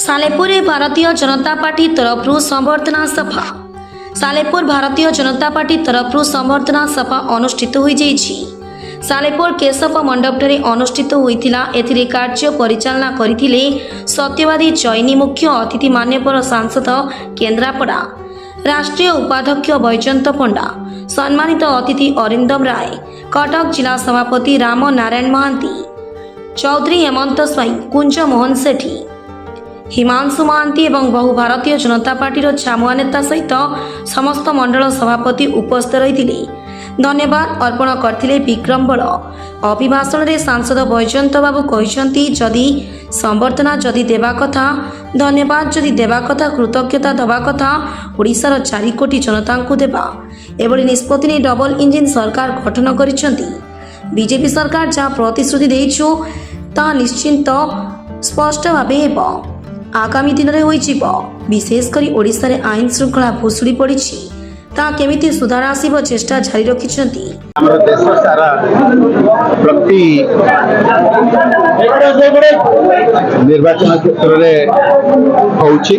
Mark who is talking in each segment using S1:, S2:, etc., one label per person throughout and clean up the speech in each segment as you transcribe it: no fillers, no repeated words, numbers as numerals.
S1: Salepur Bharatiya Janata party तरफ संबर्धना सभा। Salepur Bharatiya Janata party तरफ संबर्धना सभा अनुष्ठित हो सालेपुर केशव मंडप अनुष्ठित होता एथिरे कार्य परिचालना करथिले सत्यवादी चयनी मुख्य अतिथि मान्यवर सांसद केन्द्रापड़ा राष्ट्रीय उपाध्यक्ष बैजयंत पंडा, सम्मानित अतिथि अरिंदम राय, कटक जिला सभापति राम नारायण महांती, चौधरी हेमंत स्वाई, कुंज मोहन सेठी, हिमांशु महांती और बहु भारतीय जनता पार्टी छामुआ नेता सहित समस्त मंडल सभापति उपस्थित रही धन्यवाद अर्पण करथिले विक्रम बड़। अभिभाषण में सांसद बैजयंत बाबू कहते जदि संबर्धना जदि देवा कथा धन्यवाद जदि देवा कथा कृतज्ञता दवा कथा ओडिशार 4 कोटी जनता को देवा एभली निष्पत्ति नहीं डबल इंजिन सरकार गठन करिसेंती। बीजेपी सरकार जहाँ प्रतिश्रुति देइछु ता निश्चिंत स्पष्ट भावे हेबो। आगामी दिन में होइजिबो। विशेषकर ओडिशा रे आईन श्रृंखला भुसुड़ी पड़ी ता केमिति सुधार आसिबो चेष्टा जारी रखिछंती।
S2: हमर देश सारा प्रति निर्वाचन क्षेत्र में होउछि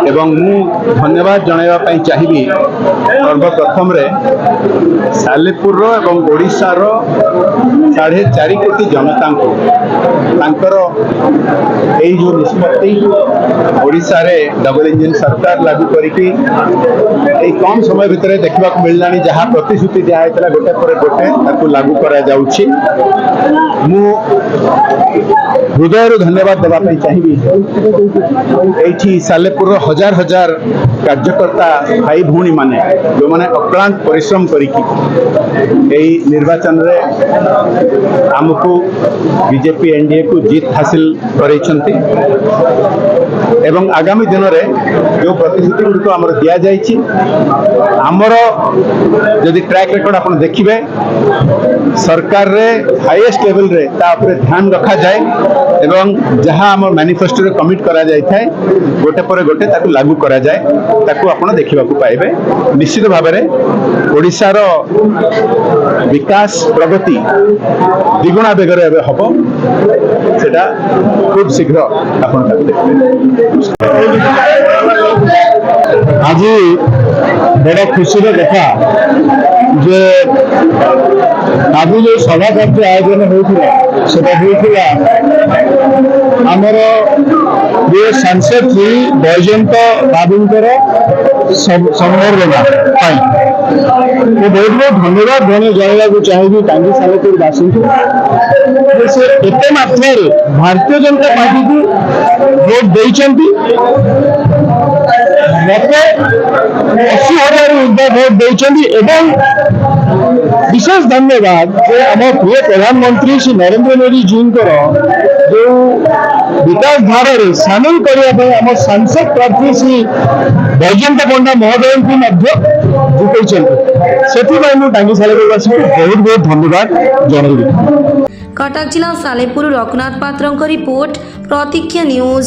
S2: एवं मु धन्यवाद जणाइबा पई चाहिबी सर्वप्रथम रे सालेपुर रो एवं ओडिशा रो 4.5 कोटी जनता को तांकर एई जो निष्पत्ति ओडिशा रे डबल इंजिन सरकार लागू करिकि एई कम समय भितर देखा मिलला जहाँ प्रतिश्रुति दिखाई गोटे पर गोटे लागू करा जाउछि। मु हृदय धन्यवाद देवाई चाहिए एठी सालेपुर हजार हजार कार्यकर्ता भाई भौणी माने जो माने अक्लांत परिश्रम करिकी निर्वाचन रे आमको बीजेपी एनडीए को जीत हासिल करैछंती एवं आगामी दिन में जो प्रतिश्रुति गुड़िक आमर दि जाइछि आमर जदि ट्रैक रेकर्ड आप देखिए सरकार रे हाईएस्ट लेवल रे ता उपरे ध्यान रखा जाए एवं जहाँ आम मैनिफेस्टो रे कमिट करा जाय थाए गोटे पर गोटे ताकू लागू करा जाए ताकू आपण देखिबा को पाइबे। निश्चित भाव में ओडिशा रो विकास प्रगति द्विगुणा बेगर एबे हबो सेटा खूब शीघ्र आपण ताकू देखिबे।
S3: आज बड़ा खुशी देखा जे आज जो सभा कार्य आयोजन होता आमर प्रिय सांसद श्री बैजयंत बाबूंकर संबर्धना तो बहुत बहुत धन्यवाद जनवाक चाहिए टांगी सालेपुर बासी को से एत मात्रा भारतीय जनता पार्टी को भोट देइचंती मत 80,000 ऊर्ध्व भोट देइचंती एवं विशेष धन्यवाद आम प्रिय प्रधानमंत्री श्री नरेंद्र मोदी जी जो विकास धारा रे सामिल करने आम सांसद प्रार्थी श्री बैजयंत पंडा महोदय जितई से टांगी सालेपुरवासी को बहुत बहुत धन्यवाद जनइबी।
S1: कटक जिला सालेपुर रघुनाथ पात्र रिपोर्ट प्रतीक्षा न्यूज।